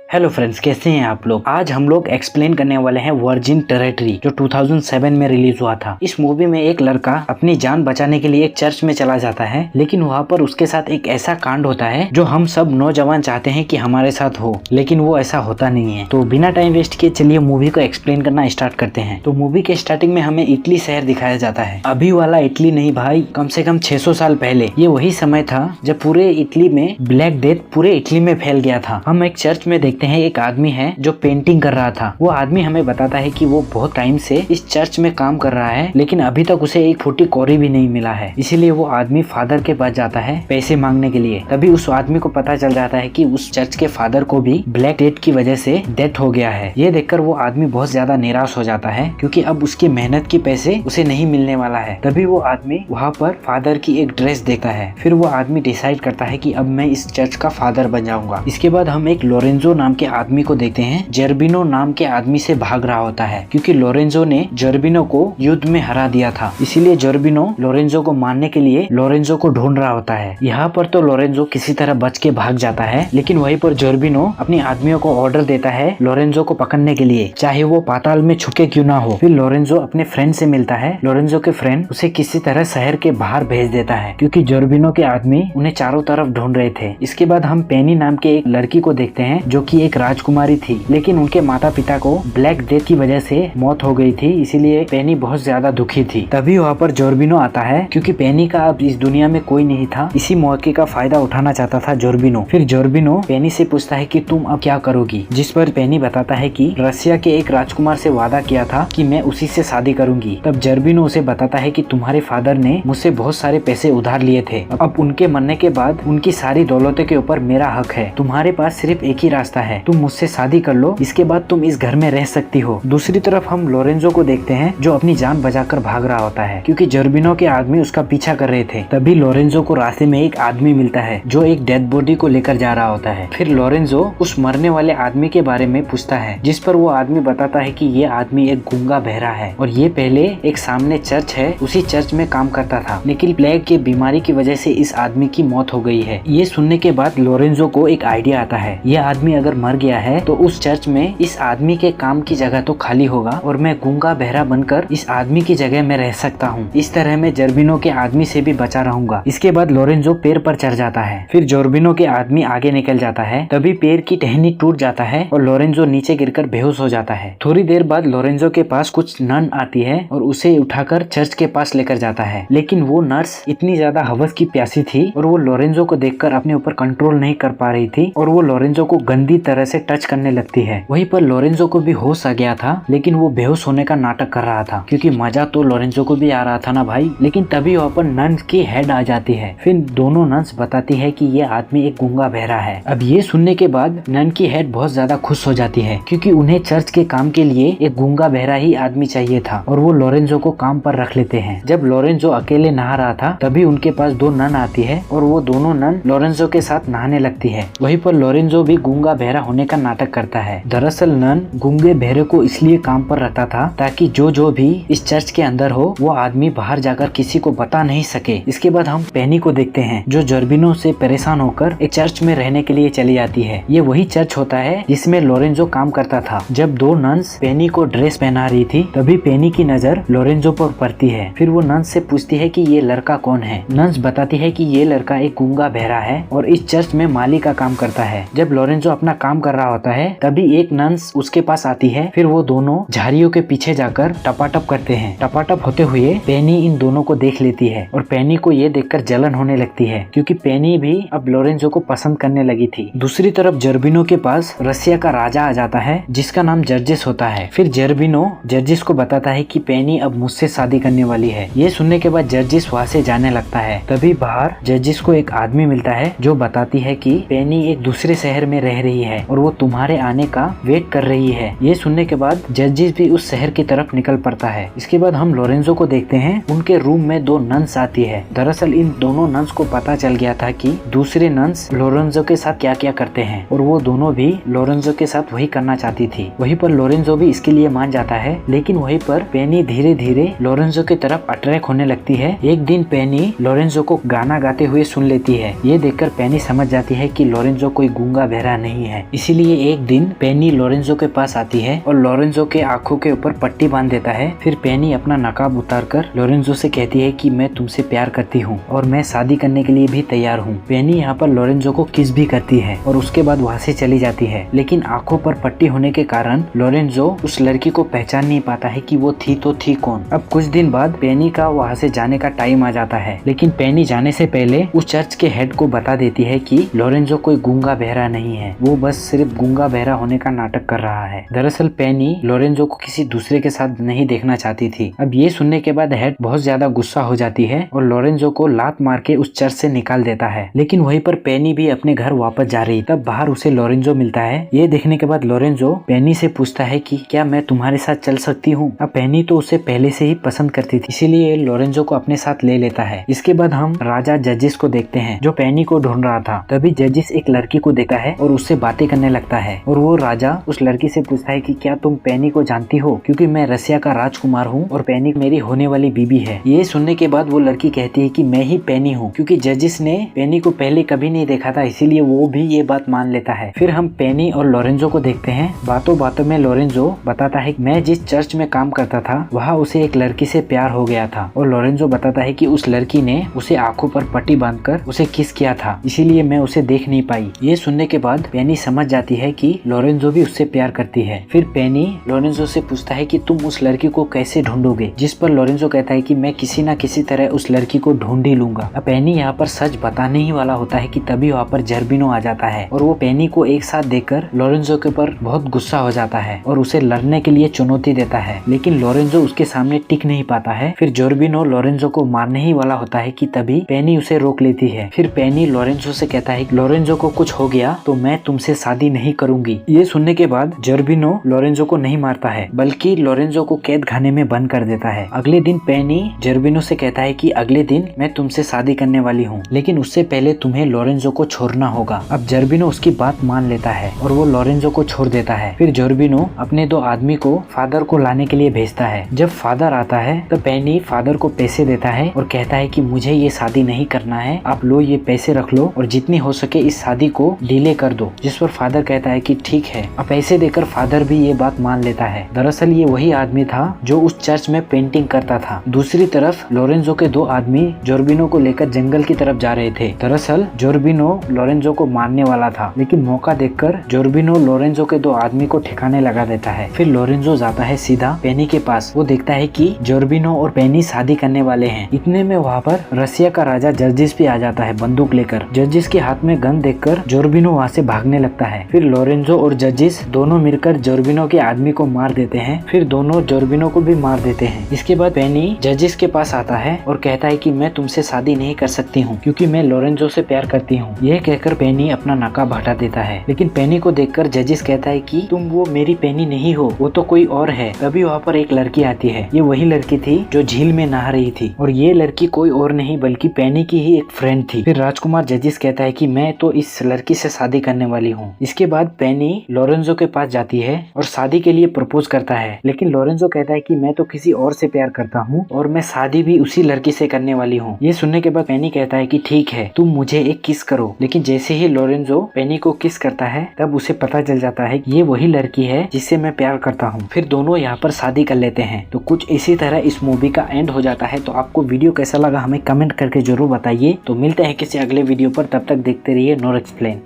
Hello friends, कैसे हैं आप लोग। आज हम लोग एक्सप्लेन करने वाले हैं वर्जिन टेरिटरी जो 2007 में रिलीज हुआ था। इस मूवी में एक लड़का अपनी जान बचाने के लिए एक चर्च में चला जाता है, लेकिन वहाँ पर उसके साथ एक ऐसा कांड होता है जो हम सब नौजवान चाहते हैं कि हमारे साथ हो, लेकिन वो ऐसा होता नहीं है। तो बिना टाइम वेस्ट किए चलिए मूवी को एक्सप्लेन करना स्टार्ट करते हैं। तो मूवी के स्टार्टिंग में हमें इटली शहर दिखाया जाता है। अभी वाला इटली नहीं भाई, कम से कम 600 साल पहले। ये वही समय था जब पूरे इटली में ब्लैक डेथ पूरे इटली में फैल गया था। हम एक चर्च में देखते हैं एक आदमी है जो पेंटिंग कर रहा था। वो आदमी हमें बताता है कि वो बहुत टाइम से इस चर्च में काम कर रहा है, लेकिन अभी तक उसे एक फूटी कौड़ी भी नहीं मिला है। इसीलिए वो आदमी फादर के पास जाता है पैसे मांगने के लिए। तभी उस आदमी को पता चल जाता है कि उस चर्च के फादर को भी ब्लैक डेथ की वजह से डेथ हो गया है। ये देखकर वो आदमी बहुत ज्यादा निराश हो जाता है, क्योंकि अब उसकी मेहनत के पैसे उसे नहीं मिलने वाला है। तभी वो आदमी वहाँ पर फादर की एक ड्रेस देखता है। फिर वो आदमी डिसाइड करता है कि अब मैं इस चर्च का फादर बन जाऊंगा। इसके बाद हम एक लोरेंजो नाम के आदमी को देखते हैं। जर्बिनो नाम के आदमी से भाग रहा होता है, क्योंकि लोरेंजो ने जर्बिनो को युद्ध में हरा दिया था। इसीलिए जर्बिनो लोरेंजो को मारने के लिए लोरेंजो को ढूंढ रहा होता है। यहाँ पर तो लोरेंजो किसी तरह बच के भाग जाता है, लेकिन वहीं पर जर्बिनो अपनी आदमियों को ऑर्डर देता है लोरेंजो को पकड़ने के लिए, चाहे वो पाताल में छुके क्यों ना हो। फिर लोरेंजो अपने फ्रेंड से मिलता है। लोरेंजो के फ्रेंड उसे किसी तरह शहर के बाहर भेज देता है, क्योंकि जर्बिनो के आदमी उन्हें चारों तरफ ढूंढ रहे थे। इसके बाद हम पेनी नाम के एक लड़की को देखते हैं, जो कि एक राजकुमारी थी, लेकिन उनके माता पिता को ब्लैक डेथ की वजह से मौत हो गई थी। इसीलिए पेनी बहुत ज्यादा दुखी थी। तभी वहाँ पर जॉर्बिनो आता है, क्योंकि पेनी का अब इस दुनिया में कोई नहीं था। इसी मौके का फायदा उठाना चाहता था जॉर्बिनो। फिर जॉर्बिनो पेनी से पूछता है कि तुम अब क्या करोगी, जिस पर पेनी बताता है कि रसिया के एक राजकुमार से वादा किया था कि मैं उसी से शादी करूंगी। तब जॉर्बिनो उसे बताता है कि तुम्हारे फादर ने मुझसे बहुत सारे पैसे उधार लिए थे। अब उनके मरने के बाद उनकी सारी दौलतों के ऊपर मेरा हक है। तुम्हारे पास सिर्फ एक ही रास्ता है, तुम मुझसे शादी कर लो, इसके बाद तुम इस घर में रह सकती हो। दूसरी तरफ हम लोरेंजो को देखते हैं, जो अपनी जान बचाकर भाग रहा होता है, क्योंकि जॉर्बिनो के आदमी उसका पीछा कर रहे थे। तभी लोरेंजो को रास्ते में एक आदमी मिलता है, जो एक डेड बॉडी को लेकर जा रहा होता है। फिर लोरेंजो उस मरने वाले आदमी के बारे में पूछता है, जिस पर वो आदमी बताता है कि ये आदमी एक गूंगा बहरा है, और ये पहले एक सामने चर्च है, उसी चर्च में काम करता था, लेकिन प्लेग की बीमारी की वजह से इस आदमी की मौत हो गई है। ये सुनने के बाद लोरेंजो को एक आइडिया आता है, ये आदमी अगर मर गया है तो उस चर्च में इस आदमी के काम की जगह तो खाली होगा, और मैं गूंगा बहरा बनकर इस आदमी की जगह में रह सकता हूँ। इस तरह मैं जॉर्बिनो के आदमी से भी बचा रहूंगा। इसके बाद लोरेंजो पेड़ पर चढ़ जाता है। फिर जॉर्बिनो के आदमी आगे निकल जाता है। तभी पेड़ की टहनी टूट जाता है और लोरेंजो नीचे गिरकर बेहोश हो जाता है। थोड़ी देर बाद लोरेंजो के पास कुछ नन आती है और उसे उठाकर चर्च के पास लेकर जाता है, लेकिन वो नर्स इतनी ज्यादा हवस की प्यासी थी और वो लोरेंजो को देखकर अपने ऊपर कंट्रोल नहीं कर पा रही थी, और वो लोरेंजो को गंदी तरह से टच करने लगती है। वहीं पर लोरेंजो को भी होश आ गया था, लेकिन वो बेहोश होने का नाटक कर रहा था, क्योंकि मजा तो लोरेंजो को भी आ रहा था ना भाई। लेकिन तभी वहाँ पर नन्स की हेड आ जाती है। फिर दोनों नन्स बताती है कि ये आदमी एक गूंगा बहरा है। अब ये सुनने के बाद नन की हेड बहुत ज्यादा खुश हो जाती है, क्योंकि उन्हें चर्च के काम के लिए एक गूंगा बहरा ही आदमी चाहिए था, और वो लोरेंजो को काम पर रख लेते हैं। जब लोरेंजो अकेले नहा रहा था, तभी उनके पास दो नन आती है, और वो दोनों नन लोरेंजो के साथ नहाने लगती है। वहीं पर लोरेंजो भी गूंगा बहरा होने का नाटक करता है। दरअसल नन गूंगे बहरे को इसलिए काम पर रखता था ताकि जो भी इस चर्च के अंदर हो, वो आदमी बाहर जाकर किसी को बता नहीं सके। इसके बाद हम पेनी को देखते हैं, जो जॉर्बिनो से परेशान होकर एक चर्च में रहने के लिए चली जाती है। ये वही चर्च होता है जिसमें लोरेंजो काम करता था। जब दो नन्स पेनी को ड्रेस पहना रही थी, तभी पेनी की नजर लोरेंजो पर पड़ती है। फिर वो नन्स से पूछती है कि ये लड़का कौन है। नन्स बताती है कि ये लड़का एक गूंगा बहरा है और इस चर्च में माली का काम करता है। जब लोरेंजो अपना काम कर रहा होता है, तभी एक नन्स उसके पास आती है। फिर वो दोनों झाड़ियों के पीछे जाकर टपाटप करते हैं। टपाटप होते हुए पेनी इन दोनों को देख लेती है, और पेनी को ये देखकर जलन होने लगती है, क्योंकि पेनी भी अब लोरेंजो को पसंद करने लगी थी। दूसरी तरफ जॉर्बिनो के पास रसिया का राजा आ जाता है, जिसका नाम जर्जिस होता है। फिर जॉर्बिनो जर्जिस को बताता है कि पेनी अब मुझसे शादी करने वाली है। ये सुनने के बाद जर्जिस वहाँ से जाने लगता है। तभी बाहर जर्जिस को एक आदमी मिलता है, जो बताती है कि पेनी एक दूसरे शहर में रह रही है और वो तुम्हारे आने का वेट कर रही है। ये सुनने के बाद जर्जिस भी उस शहर की तरफ निकल पड़ता है। इसके बाद हम लोरेंजो को देखते हैं, उनके रूम में दो नन्स आती है। दरअसल इन दोनों नन्स को पता चल गया था कि दूसरे नन्स लोरेंजो के साथ क्या क्या करते हैं, और वो दोनों भी लोरेंजो के साथ वही करना चाहती थी। वहीं पर लोरेंजो भी इसके लिए मान जाता है, लेकिन वहीं पर पेनी धीरे धीरे लोरेंजो की तरफ अट्रैक्ट होने लगती है। एक दिन पेनी लोरेंजो को गाना गाते हुए सुन लेती है। ये देखकर पेनी समझ जाती है कि लोरेंजो कोई गूंगा बहरा नहीं है। है। इसीलिए एक दिन पेनी लोरेंजो के पास आती है और लोरेंजो के आंखों के ऊपर पट्टी बांध देता है। फिर पेनी अपना नकाब उतारकर लोरेंजो से कहती है कि मैं तुमसे प्यार करती हूँ और मैं शादी करने के लिए भी तैयार हूँ। पेनी यहाँ पर लोरेंजो को किस भी करती है और उसके बाद वहाँ से चली जाती है। लेकिन आंखों पर पट्टी होने के कारण लोरेंजो उस लड़की को पहचान नहीं पाता है कि वो थी तो थी कौन। अब कुछ दिन बाद पेनी का वहाँ से जाने का टाइम आ जाता है, लेकिन पेनी जाने से पहले उस चर्च के हेड को बता देती है कि लोरेंजो कोई गूंगा बहरा नहीं है, वो बस सिर्फ गूंगा बहरा होने का नाटक कर रहा है। दरअसल पेनी लोरेंजो को किसी दूसरे के साथ नहीं देखना चाहती थी। अब ये सुनने के बाद हेड बहुत ज्यादा गुस्सा हो जाती है और लोरेंजो को लात मार के उस चर्च से निकाल देता है। लेकिन वहीं पर पेनी भी अपने घर वापस जा रही, तब बाहर उसे लोरेंजो मिलता है। ये देखने के बाद लोरेंजो पेनी से पूछता है कि क्या मैं तुम्हारे साथ चल सकती हूँ। अब पेनी तो उसे पहले से ही पसंद करती थी, इसीलिए लोरेंजो को अपने साथ ले लेता है। इसके बाद हम राजा जजिस को देखते हैं जो पेनी को ढूंढ रहा था। तभी जजिस एक लड़की को देखता है और उससे बातें करने लगता है और वो राजा उस लड़की से पूछता है कि क्या तुम पेनी को जानती हो, क्योंकि मैं रसिया का राजकुमार हूँ और पेनी मेरी होने वाली बीबी है। ये सुनने के बाद वो लड़की कहती है कि मैं ही पेनी हूँ, क्योंकि जजिस ने पेनी को पहले कभी नहीं देखा था, इसीलिए वो भी ये बात मान लेता है। फिर हम पेनी और लोरेंजो को देखते हैं। बातों बातों में लोरेंजो बताता है मैं जिस चर्च में काम करता था वहाँ उसे एक लड़की से प्यार हो गया था और लोरेंजो बताता है कि उस लड़की ने उसे आंखों पर पट्टी बांधकर उसे किस किया था, इसीलिए मैं उसे देख नहीं पाई। ये सुनने के बाद पेनी समझ जाती है कि लोरेंजो भी उससे प्यार करती है। फिर पेनी लोरेंजो से पूछता है कि तुम उस लड़की को कैसे ढूंढोगे, जिस पर लोरेंजो कहता है कि मैं किसी न किसी तरह उस लड़की को ढूंढ ही लूंगा। अब पेनी यहाँ पर सच बताने ही वाला होता है कि तभी वहाँ पर जर्बिनो आ जाता है और वो पेनी को एक साथ देखकर लोरेंजो के ऊपर बहुत गुस्सा हो जाता है और उसे लड़ने के लिए चुनौती देता है। लेकिन लोरेंजो उसके सामने टिक नहीं पाता है। फिर जर्बिनो लोरेंजो को मारने ही वाला होता है कि तभी पेनी उसे रोक लेती है। फिर पेनी लोरेंजो से कहता है लोरेंजो को कुछ हो गया तो मैं तुमसे शादी नहीं करूंगी। ये सुनने के बाद जर्बिनो लोरेंजो को नहीं मारता है बल्कि लोरेंजो को कैद खाने में बंद कर देता है। अगले दिन पेनी जर्बिनो से कहता है कि अगले दिन मैं तुमसे शादी करने वाली हूँ, लेकिन उससे पहले तुम्हें लोरेंजो को छोड़ना होगा। अब जर्बिनो उसकी बात मान लेता है और वो लोरेंजो को छोड़ देता है। फिर जर्बिनो अपने 2 आदमी को फादर को लाने के लिए भेजता है। जब फादर आता है तो पेनी फादर को पैसे देता है और कहता है कि मुझे ये शादी नहीं करना है, आप लो ये पैसे रख लो और जितनी हो सके इस शादी को डिले कर दो। जिस पर फादर कहता है कि ठीक है। अब पैसे देकर फादर भी ये बात मान लेता है। दरअसल ये वही आदमी था जो उस चर्च में पेंटिंग करता था। दूसरी तरफ लोरेंजो के 2 आदमी जॉर्बिनो को लेकर जंगल की तरफ जा रहे थे। दरअसल जॉर्बिनो लोरेंजो को मारने वाला था, लेकिन मौका देखकर जॉर्बिनो लोरेंजो के 2 आदमी को ठिकाने लगा देता है। फिर लोरेंजो जाता है सीधा पेनी के पास। वो देखता है कि जॉर्बिनो और पेनी शादी करने वाले हैं। इतने में वहाँ पर रसिया का राजा जर्जिस भी आ जाता है बंदूक लेकर। जर्जिस के हाथ में गन देखकर जॉर्बिनो वहाँ से भागने लगता है। फिर लोरेंजो और जर्जिस दोनों मिलकर जॉर्बिनो के आदमी को मार देते हैं। फिर दोनों जॉर्बिनो को भी मार देते हैं। इसके बाद पेनी जर्जिस के पास आता है और कहता है कि मैं तुमसे शादी नहीं कर सकती हूँ क्योंकि मैं लोरेंजो से प्यार करती हूँ। यह कहकर पेनी अपना नकाब हटा देता है, लेकिन पेनी को देखकर जर्जिस कहता है कि तुम वो मेरी पेनी नहीं हो, वो तो कोई और है। तभी वहाँ पर एक लड़की आती है। ये वही लड़की थी जो झील में नहा रही थी और ये लड़की कोई और नहीं बल्कि पेनी की ही एक फ्रेंड थी। फिर राजकुमार जर्जिस कहता है कि मैं तो इस लड़की से शादी करने वाली हूँ। इसके बाद पेनी लोरेंजो के पास जाती है और शादी के लिए प्रपोज करता है, लेकिन लोरेंजो कहता है कि मैं तो किसी और से प्यार करता हूँ और मैं शादी भी उसी लड़की से करने वाली हूँ। ये सुनने के बाद पेनी कहता है कि ठीक है, तुम मुझे एक किस करो। लेकिन जैसे ही लोरेंजो पेनी को किस करता है तब उसे पता चल जाता है कि ये वही लड़की है जिससे मैं प्यार करता हूँ। फिर दोनों यहाँ पर शादी कर लेते हैं। तो कुछ इसी तरह इस मूवी का एंड हो जाता है। तो आपको वीडियो कैसा लगा हमें कमेंट करके जरूर बताइए। तो मिलते हैं किसी अगले वीडियो पर, तब तक देखते रहिए नोर एक्सप्लेन।